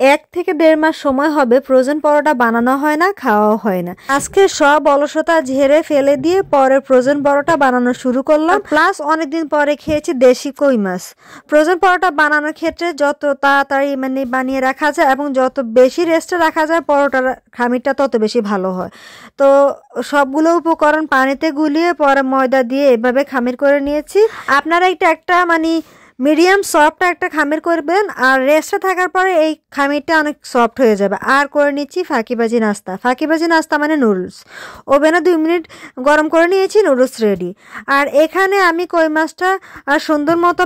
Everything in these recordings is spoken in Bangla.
1 থেকে 1.5 মাস সময় হবে ফ্রোজেন পরোটা বানানো হয় না, খাওয়া হয় না। আজকে সব অলসতা ঝেড়ে ফেলে দিয়ে পরে ফ্রোজেন পরোটা বানানো শুরু করলাম। প্লাস অনেকদিন পরে খেয়েছি দেশি কই মাছ। ফ্রোজেন পরোটা বানানোর ক্ষেত্রে যত তাড়াতাড়ি বানিয়ে রাখা যায় এবং যত বেশি রেস্টে রাখা যায় পরোটার খামিরটা তত বেশি ভালো হয়। তো সবগুলো উপকরণ পানিতে গুলিয়ে পরে ময়দা দিয়ে এভাবে খামির করে নিয়েছি। আপনারা একটা মিডিয়াম সফট একটা খামির করবেন, আর রেস্টে থাকার পরে এই খামিরটা অনেক সফট হয়ে যাবে। আর করে নিচ্ছি ফাঁকিবাজি নাস্তা। ফাঁকিবাজি নাস্তা মানে নুডলস। ওভেনে 2 মিনিট গরম করে নিয়েছি, নুডলস রেডি। আর এখানে আমি কই মাছটা সুন্দর মতো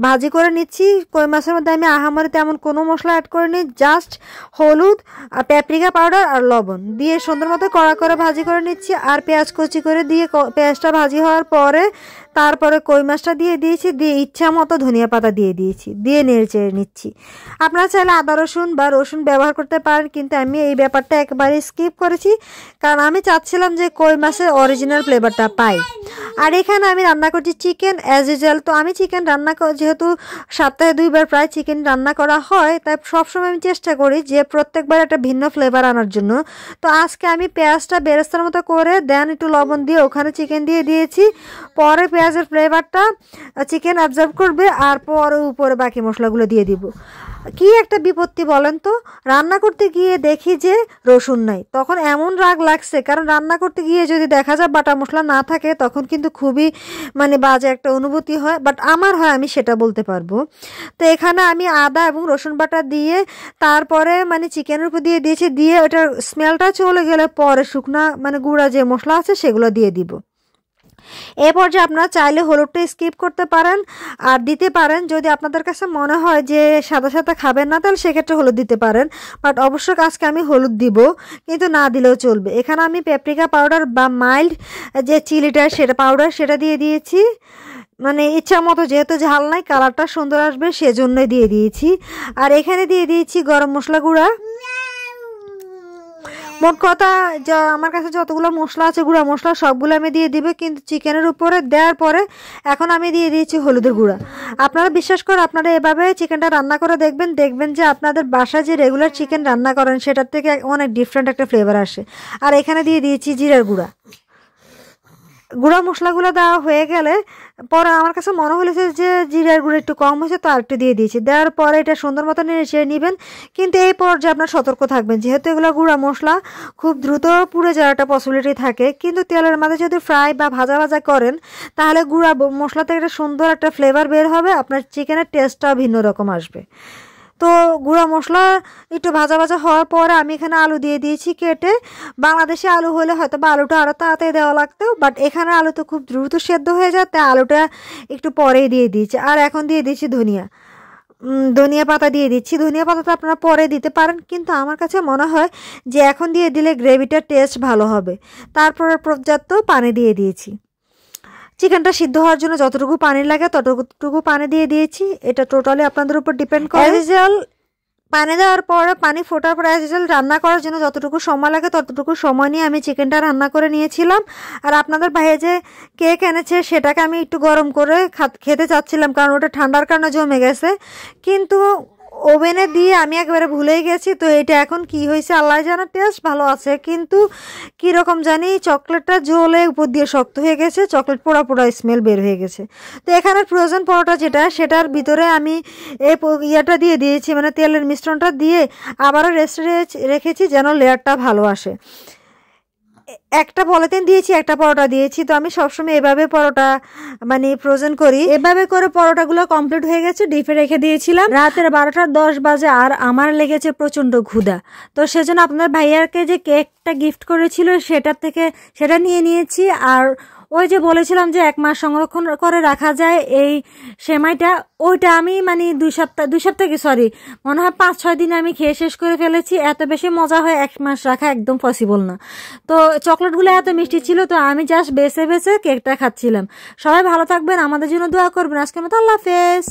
ভাজি করে নিচ্ছি। কই মাছের মধ্যে আমি আহামরি তেমন কোনো মশলা অ্যাড করিনি, জাস্ট হলুদ আর পেপরিকা পাউডার আর লবণ দিয়ে সুন্দর মতো কড়া করে ভাজি করে নিচ্ছি। আর পেঁয়াজ কুচি করে দিয়ে পেঁয়াজটা ভাজি হওয়ার পরে তারপরে কই মাছটা দিয়ে দিয়েছি, দিয়ে ইচ্ছা মতো ধনিয়া পাতা দিয়ে দিয়েছি, দিয়ে নেড়ে চেড়ে নিচ্ছি। আপনারা চাইলে আদা রসুন বা রসুন ব্যবহার করতে পারেন, কিন্তু আমি এই ব্যাপারটা একবারে স্কিপ করেছি, কারণ আমি চাচ্ছিলাম যে কই মাছের অরিজিনাল ফ্লেভারটা পাই। আর এখানে আমি রান্না করছি চিকেন অ্যাজ ইউজুয়াল। তো আমি চিকেন রান্না যেহেতু সপ্তাহে 2 বার প্রায় চিকেন রান্না করা হয়, তাই সবসময় আমি চেষ্টা করি যে প্রত্যেকবার একটা ভিন্ন ফ্লেভার আনার জন্য। তো আজকে আমি পেঁয়াজটা বেরেস্তার মতো করে দেন একটু লবণ দিয়ে ওখানে চিকেন দিয়ে দিয়েছি। পরে পেঁয়াজের ফ্লেভারটা চিকেন অ্যাবজর্ব করবে, আর পরে উপরে বাকি মশলাগুলো দিয়ে দিব। কি একটা বিপত্তি বলেন তো, রান্না করতে গিয়ে দেখি যে রসুন নাই, তখন এমন রাগ লাগছে। কারণ রান্না করতে গিয়ে যদি দেখা যায় বাটা মশলা না থাকে তখন কিন্তু খুবই বাজে একটা অনুভূতি হয়, বাট আমার হয়, আমি সেটা বলতে পারবো। তো এখানে আমি আদা এবং রসুন বাটা দিয়ে তারপরে চিকেনের উপর দিয়ে দিয়েছি, দিয়ে ওটার স্মেলটা চলে গেলে পরে শুকনা গুঁড়া যে মশলা আছে সেগুলো দিয়ে দিব। এই পর্যায়ে আপনারা চাইলে হলুদটা স্কিপ করতে পারেন আর দিতে পারেন, যদি আপনাদের কাছে মনে হয় যে সাদা সাদা খাবেন না তাহলে সেক্ষেত্রে হলুদ দিতে পারেন। বাট অবশ্যই আজকে আমি হলুদ দিব, কিন্তু না দিলেও চলবে। এখানে আমি পেপরিকা পাউডার বা মাইল্ড যে চিলিটা সেটা পাউডার সেটা দিয়ে দিয়েছি। ইচ্ছা মতো, যেহেতু ঝাল নাই কালারটা সুন্দর আসবে সেজন্যই দিয়ে দিয়েছি। আর এখানে দিয়ে দিয়েছি গরম মশলা গুঁড়া। মোট কথা আমার কাছে যতগুলো মশলা আছে গুঁড়া মশলা সবগুলো আমি দিয়ে দিব, কিন্তু চিকেনের উপরে দেওয়ার পরে এখন আমি দিয়ে দিয়েছি হলুদের গুঁড়া। আপনারা বিশ্বাস করে আপনারা এভাবে চিকেনটা রান্না করে দেখবেন যে আপনাদের বাসায় যে রেগুলার চিকেন রান্না করেন সেটার থেকে অনেক ডিফারেন্ট একটা ফ্লেভার আসে। আর এখানে দিয়ে দিয়েছি জিরার গুঁড়া। গুঁড়া মশলাগুলো দেওয়া হয়ে গেলে পরে আমার কাছে মনে হয়েছে যে জিরার গুঁড়ো একটু কম হয়েছে, তো আরেকটু দিয়ে দিয়েছি। দেওয়ার পরে এটা সুন্দর মতো নেড়ে নেবেন, কিন্তু এই পর্যায়ে আপনার সতর্ক থাকবেন, যেহেতু এগুলো গুঁড়া মশলা খুব দ্রুত পুড়ে যাওয়ার একটা পসিবিলিটি থাকে। কিন্তু তেলের মাঝে যদি ফ্রাই বা ভাজা করেন তাহলে গুঁড়া মশলা থেকে একটা সুন্দর একটা ফ্লেভার বের হবে, আপনার চিকেনের টেস্টটাও ভিন্ন রকম আসবে। তো গুঁড়া মশলা একটু ভাজা হওয়ার পরে আমি এখানে আলু দিয়ে দিয়েছি কেটে। বাংলাদেশি আলু হলে হয়তো বা আলুটা আরও তাড়াতাড়ি দেওয়া লাগতো, বাট এখানে আলু তো খুব দ্রুত সেদ্ধ হয়ে যায়, তাই আলুটা একটু পরেই দিয়ে দিয়েছি। আর এখন দিয়ে দিচ্ছি ধনিয়া পাতা দিয়ে দিচ্ছি। ধনিয়া পাতাটা আপনারা পরে দিতে পারেন, কিন্তু আমার কাছে মনে হয় যে এখন দিয়ে দিলে গ্রেভিটার টেস্ট ভালো হবে। তারপরে পর্যাপ্ত পানি দিয়ে দিয়েছি। চিকেনটা সিদ্ধ হওয়ার জন্য যতটুকু পানি লাগে ততটুকু পানি দিয়ে দিয়েছি। এটা টোটালি আপনাদের উপর ডিপেন্ড করে। পানি দেওয়ার পর পানি ফোটার পর রান্না করার জন্য যতটুকু সময় লাগে ততটুকু সময় নিয়ে আমি চিকেনটা রান্না করে নিয়েছিলাম। আর আপনাদের ভাইয়ে যে কেক এনেছে সেটাকে আমি একটু গরম করে খেতে চাচ্ছিলাম, কারণ ওটা ঠান্ডার কারণে জমে গেছে, কিন্তু ওভেনে দিয়ে আমি একবারে ভুলেই গেছি। তো এটা এখন কি হয়েছে আল্লাহ জানে, টেস্ট ভালো আছে কিন্তু কীরকম জানি চকলেটটা জ্বলে উপর দিয়ে শক্ত হয়ে গেছে, চকলেট পোড়া স্মেল বের হয়ে গেছে। তো এখানে ফ্রোজেন পরোটা সেটার ভিতরে আমি এই ইয়েটা দিয়ে দিয়েছি, তেলের মিশ্রণটা দিয়ে আবারও রেস্টে রেখেছি যেন লেয়ারটা ভালো আসে। একটা পলিথিন দিয়েছি, একটা পরোটা দিয়েছি। তো আমি সবসময় এভাবে পরোটা ফ্রোজেন করি। এভাবে করে পরোটাগুলো কমপ্লিট হয়ে গেছে, ডিপে রেখে দিয়েছিলাম। রাতের 12:10 বাজে, আর আমার লেগেছে প্রচন্ড ক্ষুধা। তো সেজন্য আপনার ভাইয়াকে যে কেকটা গিফট করেছিল সেটা নিয়ে নিয়েছি। আর ওই যে বলেছিলাম যে 1 মাস সংরক্ষণ করে রাখা যায় এই সেমাইটা, ওইটা আমি 2 সপ্তাহ কি সরি মনে হয় 5-6 দিনে আমি খেয়ে শেষ করে ফেলেছি। এত বেশি মজা হয় 1 মাস রাখা একদম পসিবল না। তো চকলেটগুলো এত মিষ্টি ছিল, তো আমি জাস্ট বেছে কেকটা খাচ্ছিলাম। সবাই ভালো থাকবেন, আমাদের জন্য দোয়া করবেন। আজকের মতো আল্লাহ হাফেজ।